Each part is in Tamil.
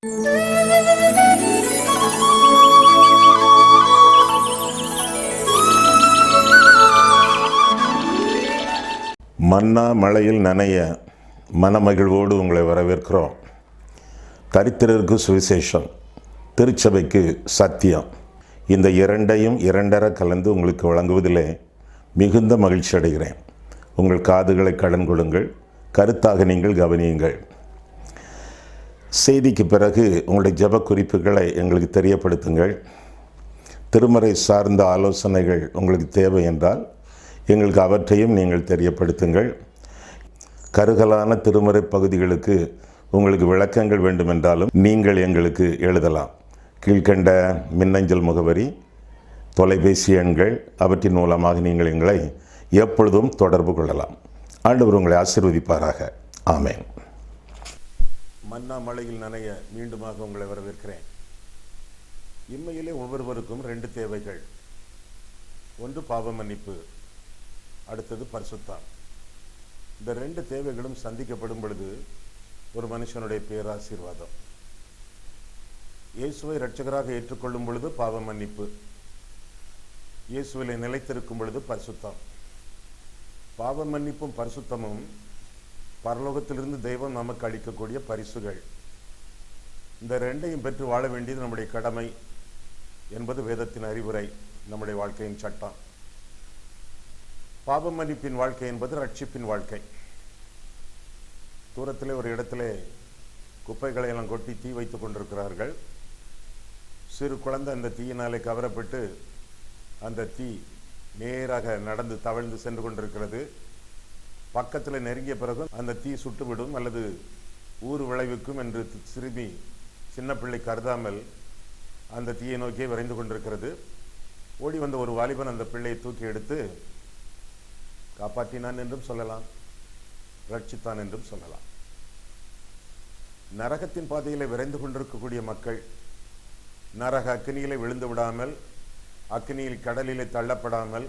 மன்னா மழையில் நனைய மனமகிழ்வோடு உங்களை வரவேற்கிறோம். தரித்திரருக்கு சுவிசேஷம், திருச்சபைக்கு சத்தியம், இந்த இரண்டையும் இரண்டர கலந்து உங்களுக்கு வழங்குவதிலே மிகுந்த மகிழ்ச்சி அடைகிறேன். உங்கள் காதுகளை கடன் கொடுங்கள், கருத்தாக நீங்கள் கவனியுங்கள். செய்திக்கு பிறகு உங்களுடைய ஜெப குறிப்புகளை எங்களுக்கு தெரியப்படுத்துங்கள். திருமறை சார்ந்த ஆலோசனைகள் உங்களுக்கு தேவை என்றால் எங்களுக்கு அவற்றையும் நீங்கள் தெரியப்படுத்துங்கள். கருகலான திருமறை பகுதிகளுக்கு உங்களுக்கு விளக்கங்கள் வேண்டுமென்றாலும் நீங்கள் எங்களுக்கு எழுதலாம். கீழ்கண்ட மின்னஞ்சல் முகவரி, தொலைபேசி எண்கள், அவற்றின் மூலமாக நீங்கள் எங்களை எப்பொழுதும் தொடர்பு கொள்ளலாம். ஆண்டவர் உங்களை ஆசீர்வதிப்பாராக. ஆமென். மன்னா மழையில் நனைய மீண்டுமாக உங்களை வரவேற்கிறேன். இம்மையிலே ஒவ்வொருவருக்கும் 2 தேவைகள். ஒன்று பாவ மன்னிப்பு, அடுத்தது பரிசுத்தம். இந்த 2 தேவைகளும் சந்திக்கப்படும் பொழுது ஒரு மனுஷனுடைய பேராசீர்வாதம். இயேசுவை இரட்சகராக ஏற்றுக்கொள்ளும் பொழுது பாவ மன்னிப்பு, இயேசுவிலே நிலைத்திருக்கும் பொழுது பரிசுத்தம். பாவ மன்னிப்பும் பரிசுத்தமும் பரலோகத்திலிருந்து தெய்வம் நமக்கு அளிக்கக்கூடிய பரிசுகள். இந்த 2ஐயும் பெற்று வாழ வேண்டியது நம்முடைய கடமை என்பது வேதத்தின் அறிவுரை, நம்முடைய வாழ்க்கையின் சட்டம். பாவ மன்னிப்பின் வாழ்க்கை என்பது ரட்சிப்பின் வாழ்க்கை. தூரத்திலே ஒரு இடத்திலே குப்பைகளை எல்லாம் கொட்டி தீ வைத்துக் கொண்டிருக்கிறார்கள். சிறு குழந்தை அந்த தீயினாலே கவரப்பட்டு அந்த தீ நேராக நடந்து தவழ்ந்து சென்று கொண்டிருக்கிறது. பக்கத்தில் நெருங்கிய பிறகு அந்த தீ சுட்டுவிடும் அல்லது ஊறு விளைவிக்கும் என்று சிறுமி சின்ன பிள்ளை கருதாமல் அந்த தீயை நோக்கியே விரைந்து கொண்டிருக்கிறது. ஓடி வந்த ஒரு வாலிபன் அந்த பிள்ளையை தூக்கி எடுத்து காப்பாற்றினான் என்றும் சொல்லலாம், ரட்சித்தான் என்றும் சொல்லலாம். நரகத்தின் பாதையிலே விரைந்து கொண்டிருக்கக்கூடிய மக்கள் நரக அக்கினியிலே விழுந்து விடாமல், அக்கினியில் கடலிலே தள்ளப்படாமல்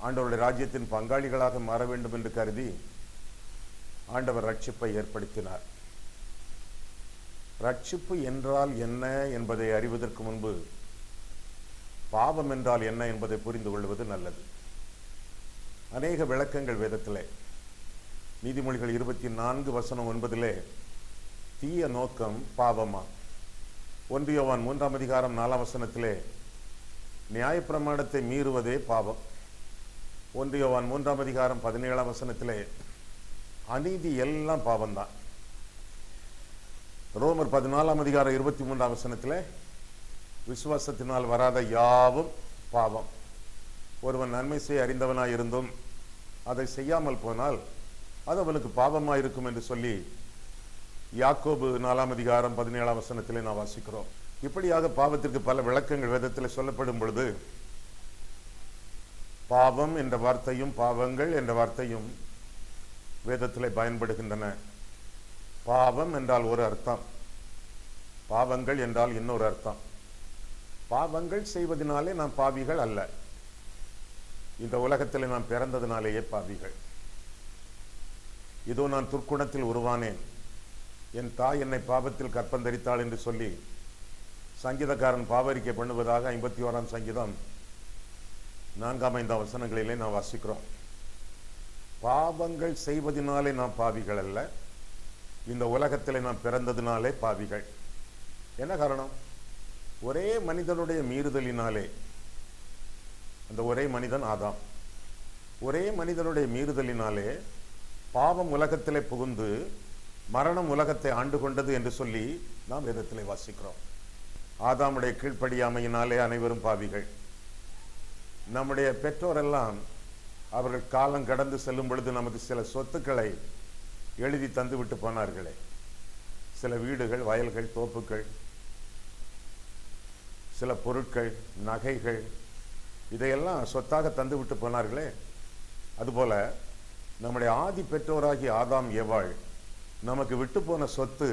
ஆண்டவருடைய ராஜ்யத்தின் பங்காளிகளாக மாற வேண்டும் என்று கருதி ஆண்டவர் ரட்சிப்பை ஏற்படுத்தினார். ரட்சிப்பு என்றால் என்ன என்பதை அறிவதற்கு முன்பு பாவம் என்றால் என்ன என்பதை புரிந்து கொள்வது நல்லது. அநேக விளக்கங்கள் வேதத்திலே. நீதிமொழிகள் 24:9 தீய நோக்கம் பாவமா. 1 யோவான் 3:4 நியாயப்பிரமாணத்தை மீறுவதே பாவம். 1 யோவான் 3:17 அநீதி எல்லாம் பாவம்தான். ரோமர் 14:23 விசுவாசத்தினால் வராத யாவும் பாவம். ஒருவன் நன்மை செய்ய அறிந்தவனாய் இருந்தும் அதை செய்யாமல் போனால் அது அவனுக்கு பாவமாக இருக்கும் என்று சொல்லி யாக்கோபு 4:17 நாம் வாசிக்கிறோம். இப்படியாக பாவத்திற்கு பல விளக்கங்கள் வேதத்தில் சொல்லப்படும் பொழுது பாவம் என்ற வார்த்தையும் பாவங்கள் என்ற வார்த்தையும் வேதத்தில் பயன்படுகின்றன. பாவம் என்றால் ஒரு அர்த்தம், பாவங்கள் என்றால் இன்னொரு அர்த்தம். பாவங்கள் செய்வதனாலே நாம் பாவிகள் அல்ல, இந்த உலகத்தில் நாம் பிறந்ததினாலேயே பாவிகள். இதோ நான் துர்க்குணத்தில் உருவானேன், என் தாய் என்னை பாவத்தில் கற்பந்தரித்தாள் என்று சொல்லி சங்கீதக்காரன் பாவரிக்கை பண்ணுவதாக 51ஆம் சங்கீதம் 4-5 வசனங்களிலே நாம் வாசிக்கிறோம். பாவங்கள் செய்வதனாலே நாம் பாவிகள் அல்ல, இந்த உலகத்திலே நாம் பிறந்ததினாலே பாவிகள். என்ன காரணம்? ஒரே மனிதனுடைய மீறுதலினாலே, அந்த ஒரே மனிதன் ஆதாம், ஒரே மனிதனுடைய மீறுதலினாலே பாவம் உலகத்திலே புகுந்து மரணம் உலகத்தை ஆண்டு கொண்டது என்று சொல்லி நாம் வேதத்திலே வாசிக்கிறோம். ஆதாமுடைய கீழ்ப்படியாமையினாலே அனைவரும் பாவிகள். நம்முடைய பெற்றோரெல்லாம் அவர்கள் காலம் கடந்து செல்லும் பொழுது நமக்கு சில சொத்துக்களை எழுதி தந்து விட்டு போனார்களே, சில வீடுகள், வயல்கள், தோப்புகள், சில பொருட்கள், நகைகள், இதையெல்லாம் சொத்தாக தந்து விட்டு போனார்களே. அதுபோல நம்முடைய ஆதி பெற்றோராகி ஆதாம் ஏவாள் நமக்கு விட்டு போன சொத்து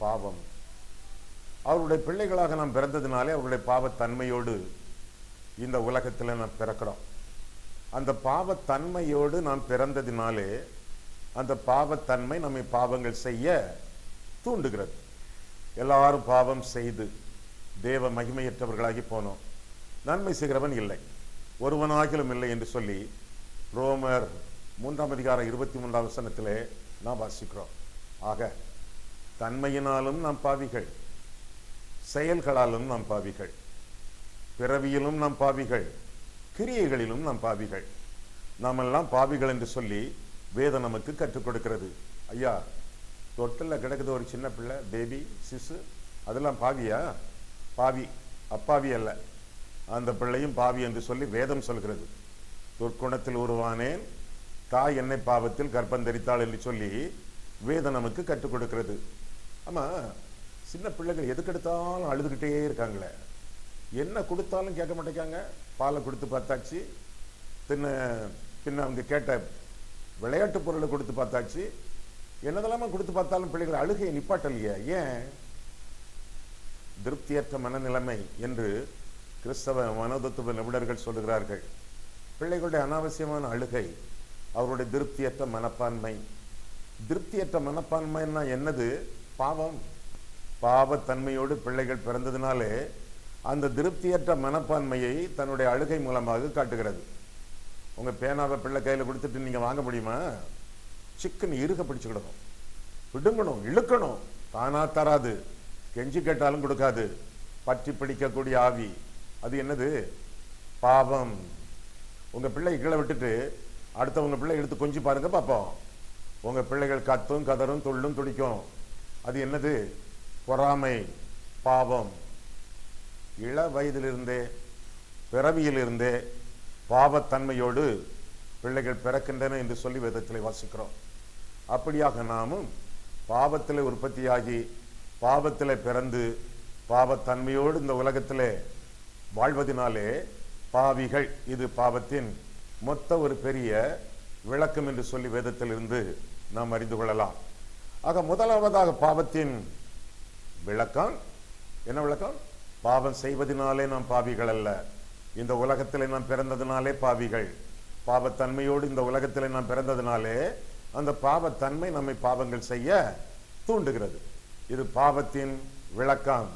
பாவம். அவருடைய பிள்ளைகளாக நாம் பிறந்ததினாலே அவருடைய பாவத்தன்மையோடு இந்த உலகத்தில் நாம் பிறக்கிறோம். அந்த பாவத்தன்மையோடு நாம் பிறந்ததினாலே அந்த பாவத்தன்மை நம்மை பாவங்கள் செய்ய தூண்டுகிறது. எல்லாரும் பாவம் செய்து தேவ மகிமையற்றவர்களாகி போனோம், நன்மை செய்கிறவன் இல்லை, ஒருவனாகிலும் இல்லை என்று சொல்லி ரோமர் 3:23 நாம் வாசிக்கிறோம். ஆக தன்மையினாலும் நாம் பாவிகள், செயல்களாலும் நாம் பாவிகள், பிறவியிலும் நாம் பாவிகள், கிரியைகளிலும் நாம் பாவிகள். நாமெல்லாம் பாவிகள் என்று சொல்லி வேதம் நமக்கு கற்றுக் கொடுக்கிறது. ஐயா, தொட்டில் கிடக்குது ஒரு சின்ன பிள்ளை, பேபி, சிசு, அதெல்லாம் பாவியா? பாவி, அப்பாவி அல்ல. அந்த பிள்ளையும் பாவி என்று சொல்லி வேதம் சொல்கிறது. துர்க்குணத்தில் உருவானேன், தாய் என்னை பாவத்தில் கர்ப்பந்தரித்தாள் என்று சொல்லி வேதம் நமக்கு கற்றுக் கொடுக்கிறது. ஆமா, சின்ன பிள்ளைகள் எதுக்கெடுத்தாலும் அழுதுகிட்டே இருக்காங்களே, என்ன கொடுத்தாலும் கேட்க மாட்டேங்காங்க. பாலை கொடுத்து பார்த்தாச்சு, பின்ன அவங்க கேட்ட விளையாட்டு பொருளை கொடுத்து பார்த்தாச்சு, என்னதெல்லாமா கொடுத்து பார்த்தாலும் பிள்ளைகள் அழுகையை நிப்பாட்டலையே. ஏன்? திருப்தியற்ற மனநிலைமை என்று கிறிஸ்தவ மனோதத்துவ நிபுணர்கள் சொல்லுகிறார்கள். பிள்ளைகளுடைய அனாவசியமான அழுகை அவருடைய திருப்தியற்ற மனப்பான்மை. திருப்தியற்ற மனப்பான்மைன்னா என்னது? பாவம். பாவத்தன்மையோடு பிள்ளைகள் பிறந்ததினாலே அந்த திருப்தியற்ற மனப்பான்மையை தன்னுடைய அழுகை மூலமாக காட்டுகிறது. உங்க பேனாவை பிள்ளை கையில் கொடுத்துட்டு நீங்க வாங்க முடியுமா? சிக்கன் இறுக பிடிச்சுக்கிடணும், பிடுங்கணும், இழுக்கணும். தானா தராது, கெஞ்சி கேட்டாலும் கொடுக்காது. பற்றி பிடிக்கக்கூடிய ஆவி, அது என்னது? பாவம். உங்க பிள்ளை கீழே விட்டுட்டு அடுத்த உங்க பிள்ளை எடுத்து கொஞ்சி பாருங்க பார்ப்போம். உங்க பிள்ளைகள் கத்தும் கதரும் துள்ளும் துடிக்கும். அது என்னது? பொறாமை, பாவம். இள வயதிலிருந்தே, பிறவியிலிருந்தே பாவத்தன்மையோடு பிள்ளைகள் பிறக்கின்றன என்று சொல்லி வேதத்திலே வாசிக்கிறோம். அப்படியாக நாமும் பாவத்திலே உற்பத்தியாகி பாவத்திலே பிறந்து பாவத்தன்மையோடு இந்த உலகத்திலே வாழ்வதனாலே பாவிகள். இது பாவத்தின் மொத்த ஒரு பெரிய விளக்கம் என்று சொல்லி வேதத்திலிருந்து நாம் அறிந்து கொள்ளலாம். ஆக முதலாவதாக பாவத்தின் விளக்கம் என்ன? விளக்கம், பாவம் செய்வதனாலே நாம் பாவிகள் அல்ல, இந்த உலகத்திலே நாம் பிறந்ததினாலே பாவிகள். பாவத்தன்மையோடு இந்த உலகத்திலே நாம் பிறந்ததினாலே அந்த பாவத்தன்மை நம்மை பாவங்கள் செய்ய தூண்டுகிறது. இது பாவத்தின் விளக்கம்.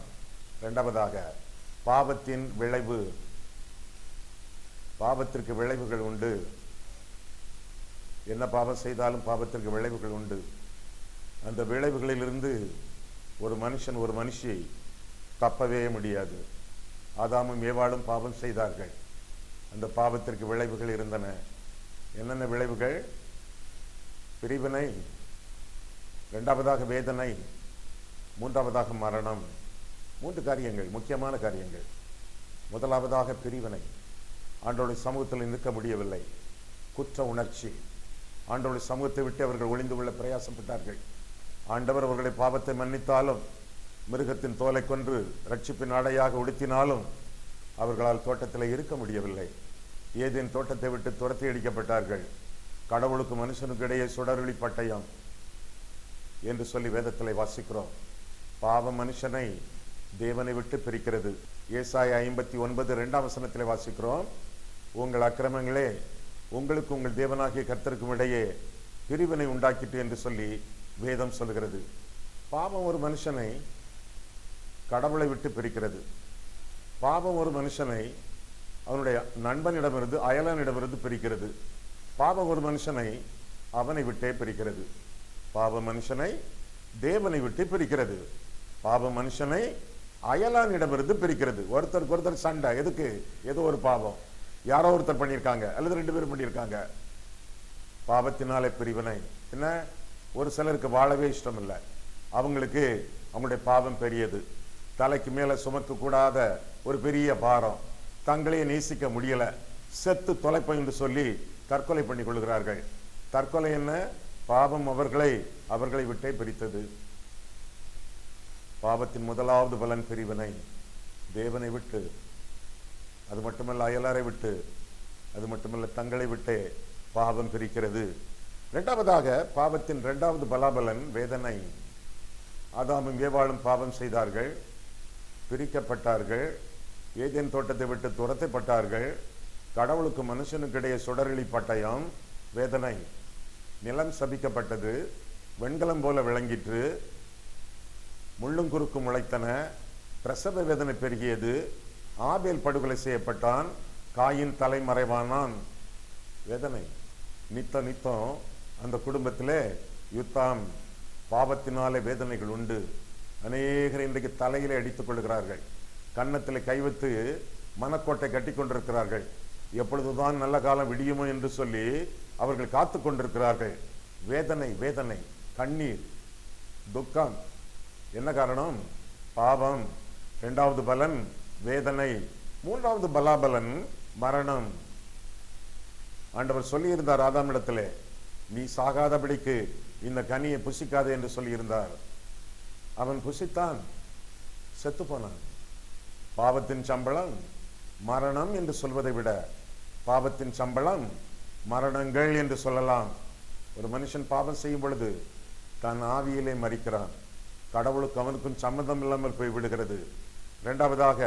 இரண்டாவதாக பாவத்தின் விளைவு. பாவத்திற்கு விளைவுகள் உண்டு. என்ன பாவம் செய்தாலும் பாவத்திற்கு விளைவுகள் உண்டு. அந்த விளைவுகளிலிருந்து ஒரு மனுஷன், ஒரு மனுஷி தப்பவே முடியாது. ஆதாமும் ஏவாளும் பாவம் செய்தார்கள். அந்த பாவத்திற்கு விளைவுகள் இருந்தன. என்னென்ன விளைவுகள்? பிரிவினை, இரண்டாவதாக வேதனை, மூன்றாவதாக மரணம். 3 காரியங்கள், முக்கியமான காரியங்கள். முதலாவதாக பிரிவினை. ஆண்டவருடைய சமூகத்தில் நிற்க முடியவில்லை. குற்ற உணர்ச்சி. ஆண்டவருடைய சமூகத்தை விட்டு அவர்கள் ஒளிந்து கொள்ள பிரயாசப்பட்டார்கள். ஆண்டவர் அவர்களை பாவத்தை மன்னித்தாலும், மிருகத்தின் தோலை கொன்று ரட்சிப்பின் ஆடையாக உடுத்தினாலும் அவர்களால் தோட்டத்தில் இருக்க முடியவில்லை. ஏதேன் தோட்டத்தை விட்டு துரத்தி அடிக்கப்பட்டார்கள். கடவுளுக்கு மனுஷனுக்கு இடையே சுடரொளி பட்டயம் என்று சொல்லி வேதத்திலே வாசிக்கிறோம். பாவம் மனுஷனை தேவனை விட்டு பிரிக்கிறது. ஏசாயா 59:2 வாசிக்கிறோம். உங்கள் அக்கிரமங்களே உங்களுக்கு உங்கள் தேவனாகிய கர்த்தருக்கும் இடையே பிரிவினை உண்டாக்கிட்டு என்று சொல்லி வேதம் சொல்கிறது. பாவம் ஒரு மனுஷனை கடவுளை விட்டு பிரிக்கிறது. பாவம் ஒரு மனுஷனை அவனுடைய நண்பனிடமிருந்து, அயலனிடமிருந்து பிரிக்கிறது. பாவம் ஒரு மனுஷனை அவனை விட்டே பிரிக்கிறது. பாவ மனுஷனை தேவனை விட்டு பிரிக்கிறது. பாவ மனுஷனை அயலானிடமிருந்து பிரிக்கிறது. ஒருத்தருக்கு ஒருத்தர் சண்டை. எதுக்கு? ஏதோ ஒரு பாவம் யாரோ ஒருத்தர் பண்ணியிருக்காங்க, அல்லது 2 பேரும் பண்ணியிருக்காங்க. பாவத்தினாலே பிரிவினை. என்ன? ஒரு சிலருக்கு வாழவே இஷ்டம் இல்லை. அவங்களுக்கு அவங்களுடைய பாவம் பெரியது. தலைக்கு மேல சுமக்க கூடாத ஒரு பெரிய பாரம். தங்களையே நேசிக்க முடியல, செத்து தொலைப்போம் என்று சொல்லி தற்கொலை பண்ணி கொள்கிறார்கள். தற்கொலை என்ன? பாவம் அவர்களை விட்டே பிரித்தது. பாவத்தின் முதலாவது பலன் பிரிவினை. தேவனை விட்டு, அது மட்டுமல்ல அயலாரை விட்டு, அது மட்டுமல்ல தங்களை விட்டே பாவம் பிரிக்கிறது. இரண்டாவதாக பாவத்தின் 2வது பலாபலன் வேதனை. ஆதாமும் ஏவாளும் பாவம் செய்தார்கள், பிரிக்கப்பட்டார்கள், ஏதேன் தோட்டத்தை விட்டு துரத்தப்பட்டார்கள். கடவுளுக்கு மனுஷனுக்கு இடையே சுடரொளி பட்டயம், வேதனை. நிலம் சபிக்கப்பட்டது, வெண்கலம் போல விளங்கிற்று. முள்ளும் குறுக்கும் முளைத்தன, பிரசவ வேதனை பெருகியது, ஆபேல் படுகொலை செய்யப்பட்டான், காயின் தலைமறைவானான். வேதனை நித்தம் அந்த குடும்பத்திலே யுத்தம், பாவத்தினாலே வேதனைகள் உண்டு. அநேகர் இன்றைக்கு தலையிலே அடித்துக் கொள்கிறார்கள், கன்னத்தில் கை வைத்து மனக்கோட்டை கட்டி கொண்டிருக்கிறார்கள். எப்பொழுதுதான் நல்ல காலம் விடியுமோ என்று சொல்லி அவர்கள் காத்து கொண்டிருக்கிறார்கள். வேதனை வேதனை, கண்ணீர், துக்கம். என்ன காரணம்? பாவம். இரண்டாவது பலன் வேதனை, மூன்றாவது பலாபலன் மரணம். ஆண்டவர் சொல்லியிருந்தார் ஆதாமிடத்திலே, நீ சாகாதபடிக்கு இந்த கனியை புசிக்காதே என்று சொல்லியிருந்தார். அவன் புசித்தான், செத்து போனான். பாவத்தின் சம்பளம் மரணம் என்று சொல்வதை விட பாவத்தின் சம்பளம் மரணங்கள் என்று சொல்லலாம். ஒரு மனுஷன் பாவம் செய்யும் பொழுது தன் ஆவியிலே மரிக்கிறான், கடவுளுக்கு அவனுக்கும் சம்மந்தம் இல்லாமல் போய் விடுகிறது. இரண்டாவதாக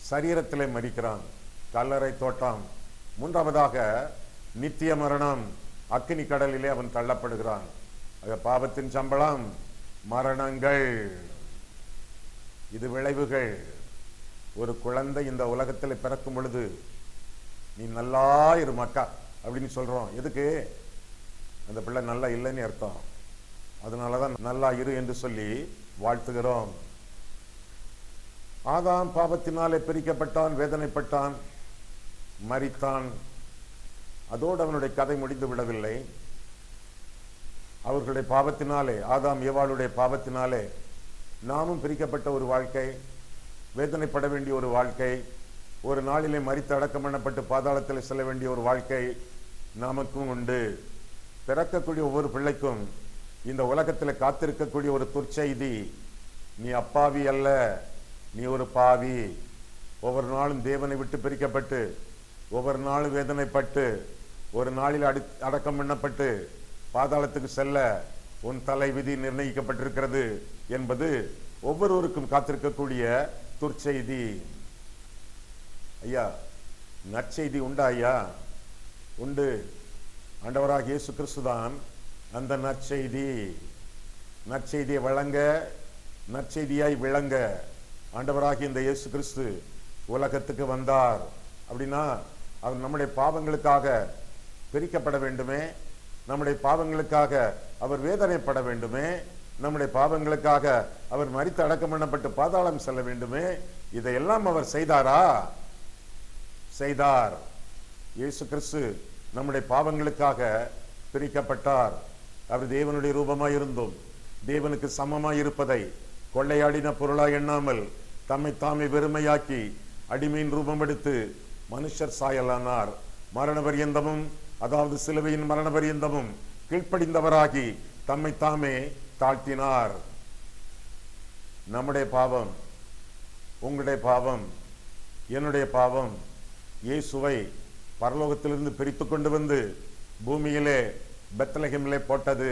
சரீரத்திலே மரிக்கிறான், கல்லறை தோட்டம். மூன்றாவதாக நித்திய மரணம், அக்கினி கடலிலே அவன் தள்ளப்படுகிறான். பாவத்தின் சம்பளம் மரணங்கள். இது விளைவுகள். ஒரு குழந்தை இந்த உலகத்தில் பிறக்கும் பொழுது நீ நல்லா இரு மக்கா அப்படின்னு சொல்றோம். எதுக்கு? அந்த பிள்ளை நல்லா இல்லைன்னு அர்த்தம். அதனாலதான் நல்லா இரு என்று சொல்லி வாழ்த்துகிறோம். ஆதாம் பாவத்தினாலே பிரிக்கப்பட்டான், வேதனைப்பட்டான், மரித்தான். அதோடு அவனுடைய கதை முடிந்து விடவில்லை. அவர்களுடைய பாவத்தினாலே, ஆதாம் ஏவாளுடைய பாவத்தினாலே நாமும் பிரிக்கப்பட்ட ஒரு வாழ்க்கை, வேதனைப்பட வேண்டிய ஒரு வாழ்க்கை, ஒரு நாளிலே மரித்து அடக்கம் பண்ணப்பட்டு பாதாளத்தில் செல்ல வேண்டிய ஒரு வாழ்க்கை நமக்கும் உண்டு. பிறக்கக்கூடிய ஒவ்வொரு பிள்ளைக்கும் இந்த உலகத்தில் காத்திருக்கக்கூடிய ஒரு துர்ச்செய்தி, நீ அப்பாவி அல்ல, நீ ஒரு பாவி. ஒவ்வொரு நாளும் தேவனை விட்டு பிரிக்கப்பட்டு, ஒவ்வொரு நாளும் வேதனைப்பட்டு, ஒரு நாளில் அடக்கம் பண்ணப்பட்டு பாதாளத்துக்கு செல்ல உன் தலை விதி நிர்ணயிக்கப்பட்டிருக்கிறது என்பது ஒவ்வொருவருக்கும் காத்திருக்கக்கூடிய துர்ச்செய்தி. ஐயா, நற்செய்தி உண்டா? ஐயா உண்டு. ஆண்டவராக இயேசு கிறிஸ்துதான் அந்த நற்செய்தி. நற்செய்தியை வழங்க, நற்செய்தியாய் விளங்க ஆண்டவராக இந்த இயேசு கிறிஸ்து உலகத்துக்கு வந்தார். அப்படின்னா அவர் நம்முடைய பாவங்களுக்காக பிரிக்கப்பட வேண்டுமே, நம்முடைய பாவங்களுக்காக அவர் வேதனைப்பட வேண்டுமே, நம்முடைய பாவங்களுக்காக அவர் மரித்து அடக்கம் பண்ணப்பட்டு பாதாளம் செல்ல வேண்டுமே. இதையெல்லாம் அவர் செய்தாரா? செய்தார். இயேசு கிறிஸ்து நம்முடைய பாவங்களுக்காக பிரிக்கப்பட்டார். அவர் தேவனுடைய ரூபமாய் இருந்தும் தேவனுக்கு சமமாய் இருப்பதை கொள்ளையாடின பொருளாய் எண்ணாமல் தம்மை தாமே வெறுமையாக்கி அடிமையின் ரூபம் எடுத்து மனுஷர் சாயலானார். மரண பரியந்தமும், அதாவது சிலுவையின் மரண பரியந்தமும் கீழ்ப்படிந்தவராகி தம்மை தாமே தாழ்த்தினார். நம்முடைய பாவம், உங்களுடைய பாவம், என்னுடைய பாவம் இயேசுவை பரலோகத்திலிருந்து பிரித்து கொண்டு வந்து பூமியிலே பெத்லகேமிலே போட்டது.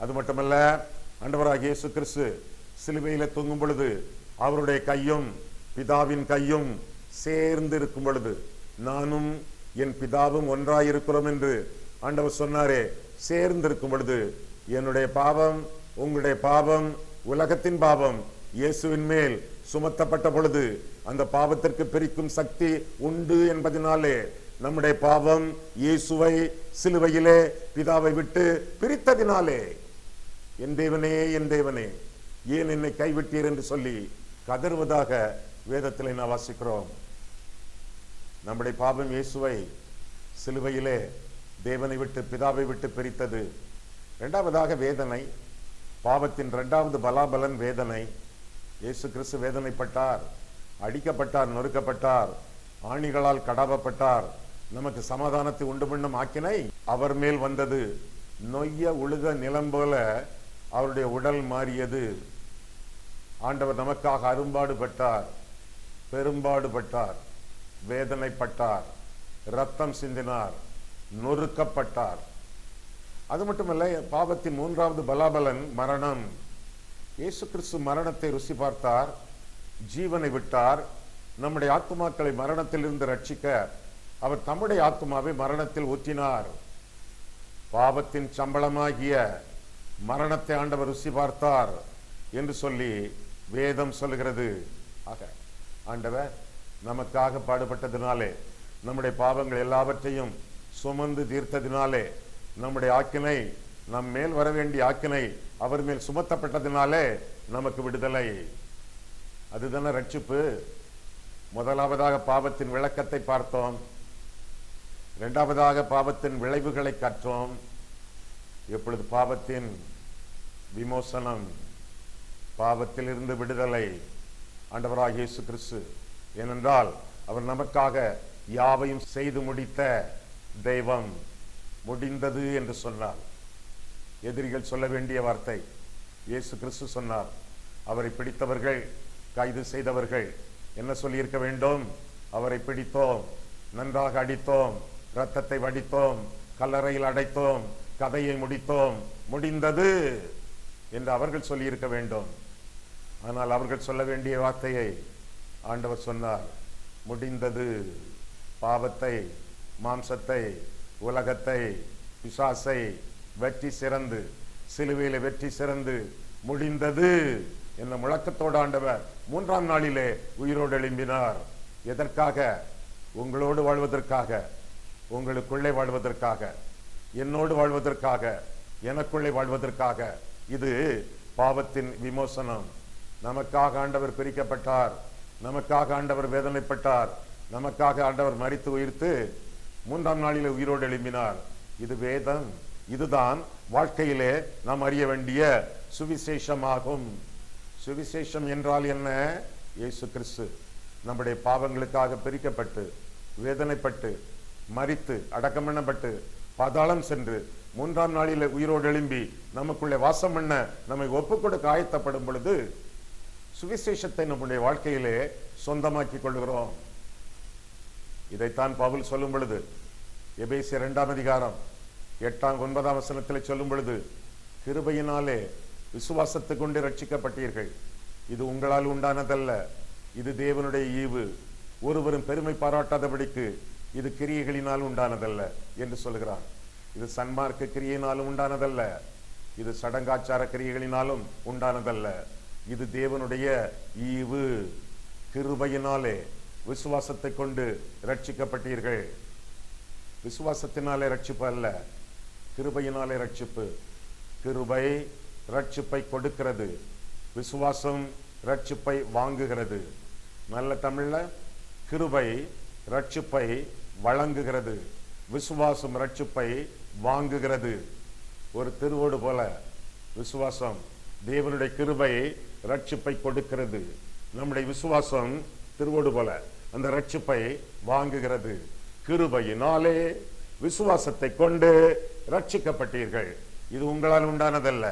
அது மட்டுமல்ல, ஆண்டவராகிய இயேசு கிறிஸ்து சிலுவையிலே தூங்கும் பொழுது அவருடைய கையும் பிதாவின் கையும் சேர்ந்து இருக்கும் பொழுது, நானும் என் பிதாவும் ஒன்றாயிருக்கிறோம் என்று ஆண்டவர் சொன்னாரே, சேர்ந்து இருக்கும் பொழுது என்னுடைய பாவம், உங்களுடைய பாவம், உலகத்தின் பாவம் இயேசுவின் மேல் சுமத்தப்பட்ட பொழுது அந்த பாவத்திற்கு பிரிக்கும் சக்தி உண்டு என்பதனாலே நம்முடைய பாவம் இயேசுவை சிலுவையிலே பிதாவை விட்டு பிரித்ததினாலே, என் தேவனே, என் தேவனே, ஏன் என்னை கைவிட்டீர் என்று சொல்லி கதறுவதாக வேதத்தில் நான் வாசிக்கிறோம். நம்முடைய பாவம் இயேசுவை சிலுவையிலே தேவனை விட்டு பிதாவை விட்டு பிரித்தது. இரண்டாவதாக வேதனை, பாவத்தின் இரண்டாவது பலாபலன் வேதனை. இயேசு கிறிஸ்து வேதனைப்பட்டார், அடிக்கப்பட்டார், நொறுக்கப்பட்டார், ஆணிகளால் கடாவப்பட்டார். நமக்கு சமாதானத்தை உண்டு பண்ணும் ஆக்கினை அவர் மேல் வந்தது. நொய்ய உழுக நிலம் போல அவருடைய உடல் மாறியது. ஆண்டவர் நமக்காக அரும்பாடுபட்டார், பெரும்பாடுபட்டார், வேதனைப்பட்டார், ரத்தம் சிந்தினார், நொறுக்கப்பட்டார். அது மட்டுமல்ல, பாவத்தின் மூன்றாவது பலாபலன் மரணம். இயேசு கிறிஸ்து மரணத்தை ருசி பார்த்தார், ஜீவனை விட்டார். நம்முடைய ஆத்துமாக்களை மரணத்திலிருந்து ரட்சிக்க அவர் தம்முடைய ஆத்துமாவை மரணத்தில் ஊற்றினார். பாவத்தின் சம்பளமாகிய மரணத்தை ஆண்டவர் ருசி பார்த்தார். என்று சொல்லி வேதம் சொல்லுகிறது. ஆக ஆண்டவர் நமக்காக பாடுபட்டதினாலே, நம்முடைய பாவங்கள் எல்லாவற்றையும் சுமந்து தீர்த்ததினாலே, நம்முடைய ஆக்கினை, நம் மேல் வர வேண்டிய ஆக்கினை அவர் மேல் சுமத்தப்பட்டதினாலே நமக்கு விடுதலை. அதுதானே ரட்சிப்பு. முதலாவதாக பாவத்தின் விளக்கத்தை பார்த்தோம், இரண்டாவதாக பாவத்தின் விளைவுகளை கற்றோம். எப்பொழுது பாவத்தின் விமோசனம், பாவத்திலிருந்து விடுதலை ஆண்டவராகிய இயேசு கிறிஸ்து. ஏனென்றால் அவர் நமக்காக யாவையும் செய்து முடித்த தெய்வம். முடிந்தது என்று சொன்னார். எதிரிகள் சொல்ல வேண்டிய வார்த்தை இயேசு கிறிஸ்து சொன்னார். அவரை பிடித்தவர்கள், கைது செய்தவர்கள் என்ன சொல்லியிருக்க வேண்டும்? அவரை பிடித்தோம், நன்றாக அடித்தோம், இரத்தத்தை வடித்தோம், கல்லறையில் அடைத்தோம், கதையை முடித்தோம், முடிந்தது என்று அவர்கள் சொல்லியிருக்க வேண்டும். ஆனால் அவர்கள் சொல்ல வேண்டிய வார்த்தையை ஆண்டவர் சொன்னார், முடிந்தது. பாவத்தை, மாம்சத்தை, உலகத்தை, பிசாசை வெற்றி சிறந்து, சிலுவையில வெற்றி சிறந்து முடிந்தது என்ன முழக்கத்தோடு ஆண்டவர் 3ஆம் நாளிலே உயிரோடு எழும்பினார். எதற்காக? உங்களோடு வாழ்வதற்காக, உங்களுக்குள்ளே வாழ்வதற்காக, என்னோடு வாழ்வதற்காக, எனக்குள்ளே வாழ்வதற்காக. இது பாவத்தின் விமோசனம். நமக்காக ஆண்டவர் பிரிக்கப்பட்டார், நமக்காக ஆண்டவர் வேதனைப்பட்டார், நமக்காக ஆண்டவர் மரித்து உயிர்த்து 3ஆம் நாளிலே உயிரோடு எழும்பினார். இது வேதம். இதுதான் வாழ்க்கையிலே நாம் அறிய வேண்டிய சுவிசேஷமாகும். சுவிசேஷம் என்றால் என்ன? இயேசு கிறிஸ்து நம்முடைய பாவங்களுக்காக பிரிக்கப்பட்டு, வேதனைப்பட்டு, மரித்து, அடக்கம் பண்ணப்பட்டு, பாதாளம் சென்று 3ஆம் நாளிலே உயிரோடு எழும்பி நமக்குள்ளே வாசம் பண்ண நம்மை ஒப்புக்கொடுக்க ஆயத்தப்படும் பொழுது சுவிசேஷத்தை நம்முடைய வாழ்க்கையிலே சொந்தமாக்கி கொள்கிறோம். இதைத்தான் பவுல் சொல்லும் பொழுது எபேசியர் 2ஆம் அதிகாரம் 8ஆம் 9ஆம் வசனத்தில் சொல்லும் பொழுது, கிருபையினாலே விசுவாசத்தை கொண்டு ரட்சிக்கப்பட்டீர்கள், இது உங்களால் உண்டானதல்ல, இது தேவனுடைய ஈவு, ஒருவரும் பெருமை பாராட்டாதபடிக்கு இது கிரியைகளினால் உண்டானதல்ல என்று சொல்கிறான். இது சன்மார்க்க கிரியையினாலும் உண்டானதல்ல, இது சடங்காச்சார கிரியைகளினாலும் உண்டானதல்ல, இது தேவனுடைய ஈவு. கிருபையினாலே விசுவாசத்தை கொண்டு ரட்சிக்கப்பட்டீர்கள். விசுவாசத்தினாலே ரட்சிப்பு அல்ல, கிருபையினாலே ரட்சிப்பு. கிருபை ரட்சிப்பை கொடுக்கிறது, விசுவாசம் ரட்சிப்பை வாங்குகிறது. நல்ல தமிழ்ல கிருபை ரட்சிப்பை வழங்குகிறது, விசுவாசம் ரட்சிப்பை வாங்குகிறது. ஒரு திருவோடு போல விசுவாசம், தேவனுடைய கிருபை ரட்சிப்பை கொடுக்கிறது. நம்முடைய விசுவாசம் திருவோடு போல அந்த ரட்சிப்பை வாங்குகிறது. கிருபையினாலே விசுவாசத்தை கொண்டு ரட்சிக்கப்பட்டீர்கள், இது உங்களால் உண்டானதல்ல,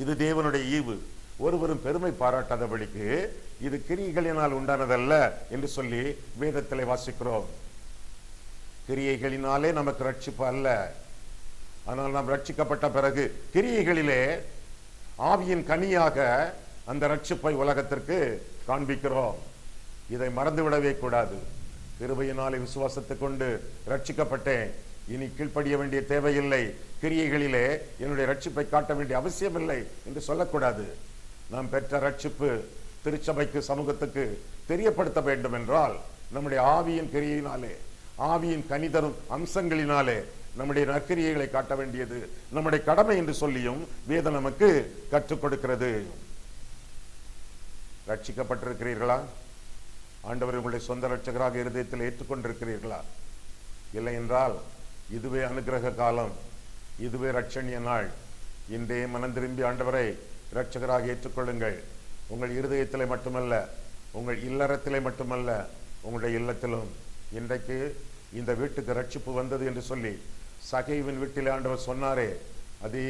இது தேவனுடைய ஈவு, ஒருவரும் பெருமை பாராட்டாதபடிக்கு இது கிரியைகளினால் உண்டானதல்ல என்று சொல்லி வேதத்திலே வாசிக்கிறோம். கிரியைகளினாலே நமக்கு ரட்சிப்பு அல்ல. ஆனால் நாம் ரட்சிக்கப்பட்ட பிறகு கிரியைகளிலே ஆவியின் கனியாக அந்த ரட்சிப்பை உலகத்திற்கு காண்பிக்கிறோம். இதை மறந்துவிடவே கூடாது. கிருபையினாலே விசுவாசத்தை கொண்டு ரட்சிக்கப்பட்டேன், இனி கீழ்ப்படிய வேண்டிய தேவையில்லை, கிரியைகளிலே என்னுடைய ரட்சிப்பை காட்ட வேண்டிய அவசியம் இல்லை என்று சொல்லக்கூடாது. நாம் பெற்ற ரட்சிப்பு திருச்சபைக்கு, சமூகத்துக்கு தெரியப்படுத்த வேண்டும் என்றால் நம்முடைய ஆவியின் கிரியையினாலே, ஆவியின் கனிதரும் அம்சங்களினாலே நம்முடைய நற்கிரியைகளை காட்ட வேண்டியது நம்முடைய கடமை என்று சொல்லியும் வேதம் நமக்கு கற்றுக் கொடுக்கிறது. ரட்சிக்கப்பட்டிருக்கிறீர்களா? ஆண்டவர் உங்களுடைய சொந்த ரட்சகராக இருதயத்தில் ஏற்றுக்கொண்டிருக்கிறீர்களா? இல்லை என்றால் இதுவே அனுகிரக காலம், இதுவே ரட்சணிய நாள். இன்றே மனம் திரும்பி ஆண்டவரை ரட்சகராக ஏற்றுக்கொள்ளுங்கள். உங்கள் இருதயத்திலே மட்டுமல்ல, உங்கள் இல்லறத்திலே மட்டுமல்ல, உங்களுடைய இல்லத்திலும். இன்றைக்கு இந்த வீட்டுக்கு ரட்சிப்பு வந்தது என்று சொல்லி சகைவின் வீட்டிலே ஆண்டவர் சொன்னாரே, அதே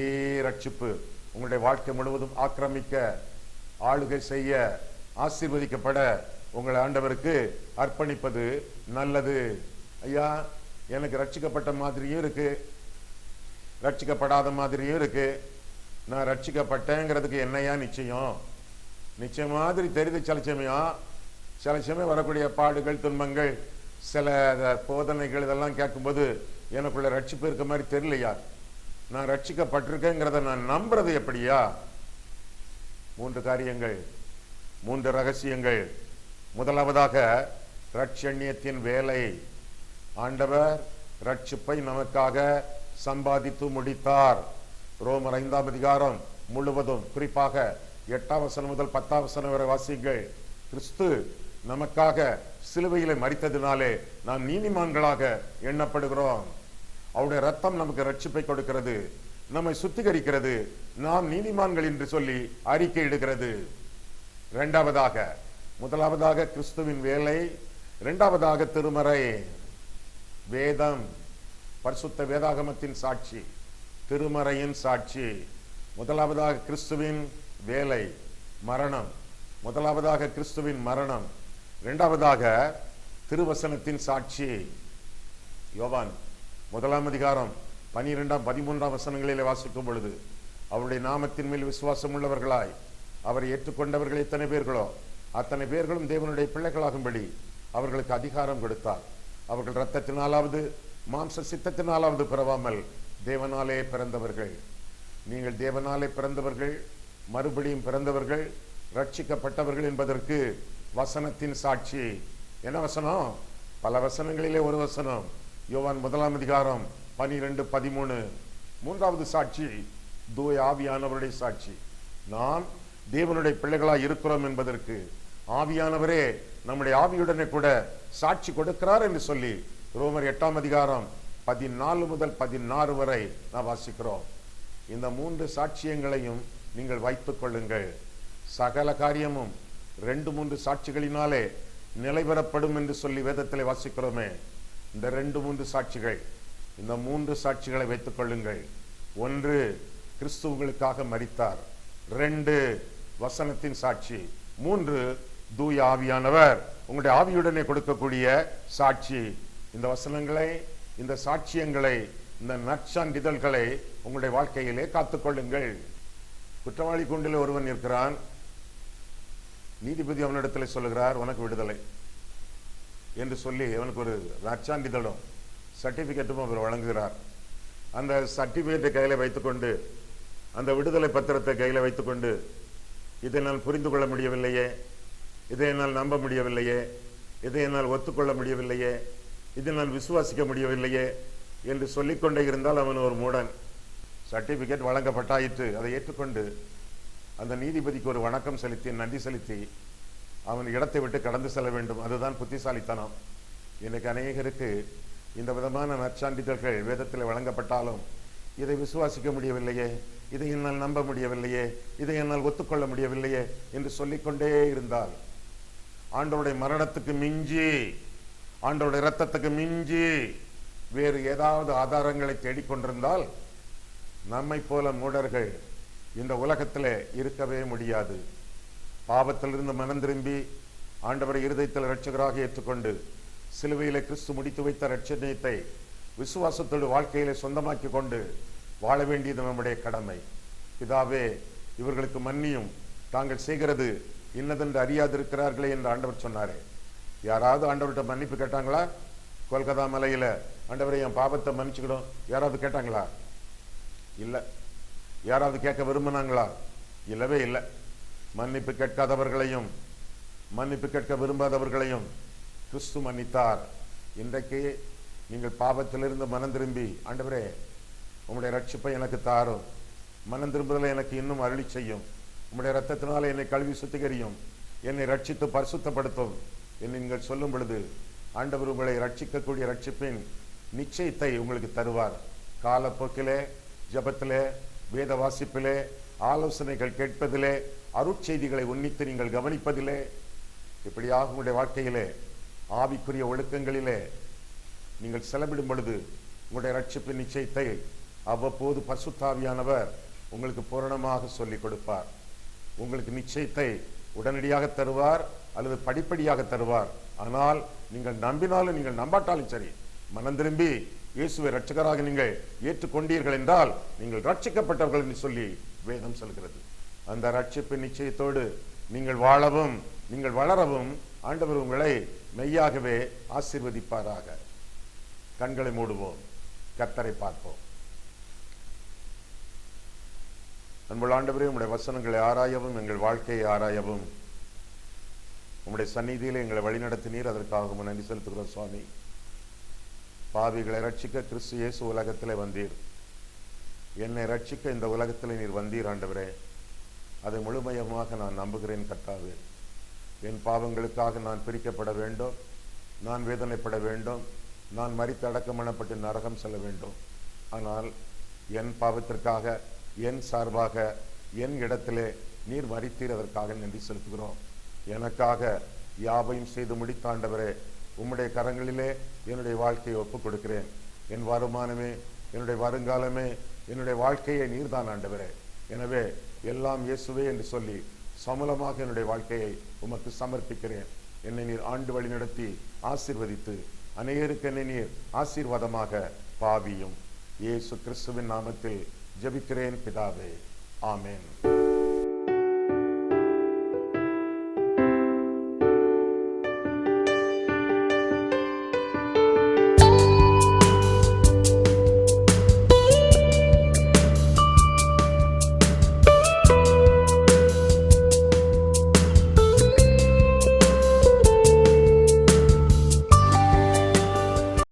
ரட்சிப்பு உங்களுடைய வாழ்க்கை முழுவதும் ஆக்கிரமிக்க, ஆளுகை செய்ய, ஆசீர்வதிக்கப்பட உங்களை ஆண்டவருக்கு அர்ப்பணிப்பது நல்லது. ஐயா, எனக்கு ரட்சிக்கப்பட்ட மாதிரியும் இருக்கு, ரட்சிக்கப்படாத மாதிரியும் இருக்கு, நான் ரட்சிக்கப்பட்டேங்கிறதுக்கு என்னையா நிச்சயம்? நிச்சயம் மாதிரி தெரிந்து சில சமயம் வரக்கூடிய பாடுகள், துன்பங்கள், சில போதனைகள் இதெல்லாம் கேட்கும்போது எனக்குள்ள ரட்சிப்பு இருக்க மாதிரி தெரியலையா? நான் ரட்சிக்கப்பட்டிருக்கேங்கிறத நான் நம்புறது எப்படியா? 3 காரியங்கள், 3 ரகசியங்கள். முதலாவதாக ரட்சண்யத்தின் வேலை. ஆண்டவர் ரட்சிப்பை நமக்காக சம்பாதித்து முடித்தார். ரோமர் 5ஆம் அதிகாரம் முழுவதும், குறிப்பாக 8ஆம் வசனம் முதல் 10ஆம் வசனம் வரை வாசியுங்கள். கிறிஸ்து நமக்காக சிலுவையிலே மரித்ததினாலே நாம் நீதிமான்களாக எண்ணப்படுகிறோம். அவருடைய ரத்தம் நமக்கு ரட்சிப்பை கொடுக்கிறது, நம்மை சுத்திகரிக்கிறது, நாம் நீதிமான்கள் என்று சொல்லி அறிக்கையிடுகிறது. இரண்டாவதாக, முதலாவதாக கிறிஸ்துவின் வேலை, இரண்டாவதாக திருமறை வேதம், பரிசுத்த வேதாகமத்தின் சாட்சி, திருமறையின் சாட்சி. முதலாவதாக கிறிஸ்துவின் வேலை, மரணம். முதலாவதாக கிறிஸ்துவின் மரணம், இரண்டாவதாக திருவசனத்தின் சாட்சி. யோவான் 1ஆம் அதிகாரம் 12ஆம் 13ஆம் வசனங்களிலே வாசிக்கும் பொழுது, அவருடைய நாமத்தின் மேல் விசுவாசம் உள்ளவர்களாய் அவரை ஏற்றுக்கொண்டவர்கள் எத்தனை பேர்களோ அத்தனை பேர்களும் தேவனுடைய பிள்ளைகளாகும்படி அவர்களுக்கு அதிகாரம் கொடுத்தார். அவர்கள் இரத்தத்தினாலாவது மாம்ச சித்தத்தினாலாவது பிறவாமல் தேவனாலே பிறந்தவர்கள். நீங்கள் தேவனாலே பிறந்தவர்கள், மறுபடியும் பிறந்தவர்கள், ரட்சிக்கப்பட்டவர்கள் என்பதற்கு வசனத்தின் சாட்சி. என்ன வசனம்? பல வசனங்களிலே ஒரு வசனம், யோவான் 1ஆம் அதிகாரம் 12-13. மூன்றாவது சாட்சி தூய ஆவியானவருடைய சாட்சி. நாம் தேவனுடைய பிள்ளைகளாய் இருக்கிறோம் என்பதற்கு ஆவியானவரே நம்முடைய ஆவியுடனே கூட சாட்சி கொடுக்கிறார் என்று சொல்லி ரோமர் 8ஆம் அதிகாரம் 14 முதல் 16 வரை நாம் வாசிக்கிறோம். இந்த 3 சாட்சியங்களையும் நீங்கள் வைத்துக் கொள்ளுங்கள். சகல காரியமும் 2-3 சாட்சிகளினாலே நிலைபெறப்படும் என்று சொல்லி வேதத்திலே வாசிக்கிறோமே. இந்த 2-3 சாட்சிகள், இந்த 3 சாட்சிகளை வைத்துக் கொள்ளுங்கள். 1, கிறிஸ்து உங்களுக்காக மரித்தார். 2, வசனத்தின் சாட்சி. 3, தூய ஆவியானவர் உங்களுடைய ஆவியுடனே கொடுக்கக்கூடிய சாட்சி. இந்த வசனங்களை, இந்த சாட்சியங்களை, இந்த நற்சான்றிதழ்களை உங்களுடைய வாழ்க்கையிலே காத்துக்கொள்ளுங்கள். குற்றவாளி கூண்டிலே ஒருவன் இருக்கிறான். நீதிபதி அவனிடத்தில் சொல்லுகிறார், உனக்கு விடுதலை என்று சொல்லி அவனுக்கு ஒரு நற்சான்றிதழும் சர்டிபிகேட்டும் அவர் வழங்குகிறார். அந்த சர்டிபிகேட்டை கையில் வைத்துக்கொண்டு, அந்த விடுதலை பத்திரத்தை கையில் வைத்துக்கொண்டு, இதை நான் புரிந்து கொள்ள முடியவில்லையே, இதை என்னால் நம்ப முடியவில்லையே, இதை என்னால் ஒத்துக்கொள்ள முடியவில்லையே, இதை நான் விசுவாசிக்க முடியவில்லையே என்று சொல்லிக்கொண்டே இருந்தால் அவன் ஒரு மூடன். சர்டிபிகேட் வழங்கப்பட்டாயிற்று, அதை ஏற்றுக்கொண்டு அந்த நீதிபதிக்கு ஒரு வணக்கம் செலுத்தி, நன்றி செலுத்தி அவன் இடத்தை விட்டு கடந்து செல்ல வேண்டும். அதுதான் புத்திசாலித்தனம். இன்னைக்கு அநேகருக்கு இந்த விதமான நற்சான்றிதழ்கள் வேதத்தில் வழங்கப்பட்டாலும் இதை விசுவாசிக்க முடியவில்லையே, இதை என்னால் நம்ப முடியவில்லையே, இதை என்னால் ஒத்துக்கொள்ள முடியவில்லையே என்று சொல்லிக்கொண்டே இருந்தால், ஆண்டவருடைய மரணத்துக்கு மிஞ்சி, ஆண்டவருடைய இரத்தத்துக்கு மிஞ்சி வேறு ஏதாவது ஆதாரங்களை தேடிக்கொண்டிருந்தால் நம்மை போல மூடர்கள் இந்த உலகத்தில் இருக்கவே முடியாது. பாவத்திலிருந்து மனம் திரும்பி ஆண்டவரை இருதயத்தில் இரட்சகராக ஏற்றுக்கொண்டு சிலுவையிலே கிறிஸ்து முடித்து வைத்த இரட்சணியத்தை விசுவாசத்தோடு வாழ்க்கையிலே சொந்தமாக்கி கொண்டு வாழ வேண்டியது நம்முடைய கடமை. பிதாவே, இவர்களுக்கு மன்னியும், தாங்கள் செய்கிறது இன்னதென்று அறியாதிருக்கிறார்களே என்று ஆண்டவர் சொன்னாரே. யாராவது ஆண்டவர்கிட்ட மன்னிப்பு கேட்டாங்களா? கொல்கத்தா மலையில ஆண்டவரை என் பாவத்தை மன்னிச்சுக்கிடும் யாராவது கேட்டாங்களா? இல்லை. யாராவது கேட்க விரும்பினாங்களா? இல்லவே இல்லை. மன்னிப்பு கேட்காதவர்களையும் மன்னிப்பு கேட்க விரும்பாதவர்களையும் கிறிஸ்து மன்னித்தார். இன்றைக்கு நீங்கள் பாவத்திலிருந்து மனம் திரும்பி, ஆண்டவரே உம்முடைய ரட்சிப்பை எனக்கு தாரும், மனம் திரும்புதலை எனக்கு இன்னும் அருளி செய்யும், உம்முடைய இரத்தத்தினால என்னை கழுவி சுத்திகரியும், என்னை ரட்சித்து பரிசுத்தப்படுத்தும் என்று நீங்கள் சொல்லும் பொழுது ஆண்டவர் உங்களை ரட்சிக்கக்கூடிய ரட்சிப்பின் நிச்சயத்தை உங்களுக்கு தருவார். காலப்போக்கிலே, ஜபத்திலே, வேத வாசிப்பிலே, ஆலோசனைகள் கேட்பதிலே, அருட்செய்திகளை உன்னித்து நீங்கள் கவனிப்பதிலே, இப்படியாக உங்களுடைய வாழ்க்கையிலே ஆவிக்குரிய ஒழுக்கங்களிலே நீங்கள் செலவிடும் பொழுது உங்களுடைய ரட்சிப்பின் நிச்சயத்தை அவ்வப்போது பரிசுத்த ஆவியானவர் உங்களுக்கு பூரணமாக சொல்லிக் கொடுப்பார். உங்களுக்கு நிச்சயத்தை உடனடியாக தருவார் அல்லது படிப்படியாக தருவார். ஆனால் நீங்கள் நம்பினாலும் நீங்கள் நம்பாட்டாலும் சரி, மனம் திரும்பி இயேசுவை இரட்சகராக நீங்கள் ஏற்றுக்கொண்டீர்கள் என்றால் நீங்கள் ரட்சிக்கப்பட்டவர்கள் என்று சொல்லி வேதம் சொல்கிறது. அந்த ரட்சிப்பின் நிச்சயத்தோடு நீங்கள் வாழவும் நீங்கள் வளரவும் ஆண்டவர் உங்களை மெய்யாகவே ஆசீர்வதிப்பாராக. கண்களை மூடுவோம், கர்த்தரை பார்ப்போம். அன்புள்ள ஆண்டவரே, உம்முடைய வசனங்களை ஆராயவும் எங்கள் வாழ்க்கையை ஆராயவும் உம்முடைய சந்நிதியிலே எங்களை வழிநடத்தினீர். அதற்காக நன்றி செலுத்துகிறோம் சுவாமி. பாவிகளை ரட்சிக்க கிறிஸ்து இயேசு உலகத்திலே வந்தீர். என்னை ரட்சிக்க இந்த உலகத்திலே நீர் வந்தீர் ஆண்டவரே. அதை முழுமையமாக நான் நம்புகிறேன் கர்த்தாவே. என் பாவங்களுக்காக நான் பிரிக்கப்பட வேண்டும், நான் வேதனைப்பட வேண்டும், நான் மரித்து அடக்கம் பண்ணப்பட்டு நரகம் செல்ல வேண்டும். ஆனால் என் பாவத்திற்காக, என் சார்பாக, என் இடத்திலே நீர் மரித்தீர். அதற்காக நன்றி செலுத்துகிறோம். எனக்காக யாவையும் செய்து முடித்த ஆண்டவரே, உம்முடைய கரங்களிலே என்னுடைய வாழ்க்கையை ஒப்புக் கொடுக்கிறேன். என் வருமானமே, என்னுடைய வருங்காலமே, என்னுடைய வாழ்க்கையை நீர்தான் ஆண்டவரே. எனவே எல்லாம் இயேசுவே என்று சொல்லி சமூலமாக என்னுடைய வாழ்க்கையை உமக்கு சமர்ப்பிக்கிறேன். என்னை நீர் ஆண்டு வழி நடத்தி ஆசீர்வதித்து அநேகருக்கு என்னை நீர் ஆசீர்வாதமாக பாவியும். இயேசு கிறிஸ்துவின் நாமத்தில் ஜெபிக்கிறேன் பிதாவே. ஆமென்.